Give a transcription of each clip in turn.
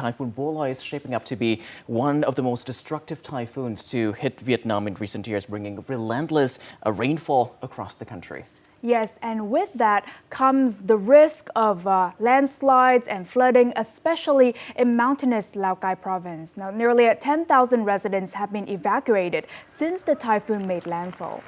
Typhoon Bualoi is shaping up to be one of the most destructive typhoons to hit Vietnam in recent years, bringing relentless rainfall across the country. Yes, and with that comes the risk of landslides and flooding, especially in mountainous Lào Cai province. Now, nearly 10,000 residents have been evacuated since the typhoon made landfall.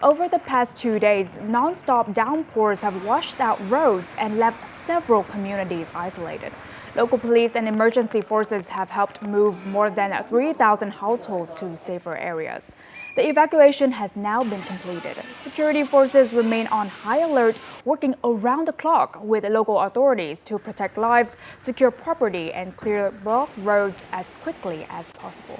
Over the past 2 days, non-stop downpours have washed out roads and left several communities isolated. Local police and emergency forces have helped move more than 3,000 households to safer areas. The evacuation has now been completed. Security forces remain on high alert, working around the clock with local authorities to protect lives, secure property, and clear blocked roads as quickly as possible.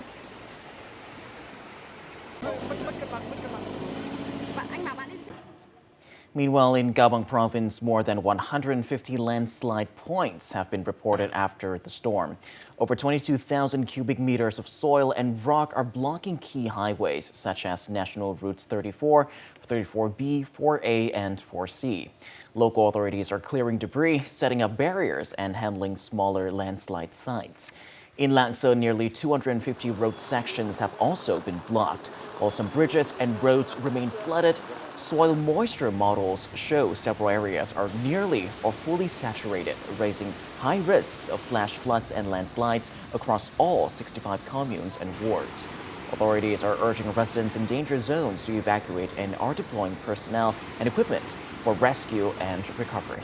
Meanwhile, in Cao Bằng province, more than 150 landslide points have been reported after the storm. Over 22,000 cubic meters of soil and rock are blocking key highways, such as National Routes 34, 34B, 4A, and 4C. Local authorities are clearing debris, setting up barriers, and handling smaller landslide sites. In Lạng Sơn, nearly 250 road sections have also been blocked, while some bridges and roads remain flooded. Soil moisture models show several areas are nearly or fully saturated, raising high risks of flash floods and landslides across all 65 communes and wards. Authorities are urging residents in danger zones to evacuate and are deploying personnel and equipment for rescue and recovery.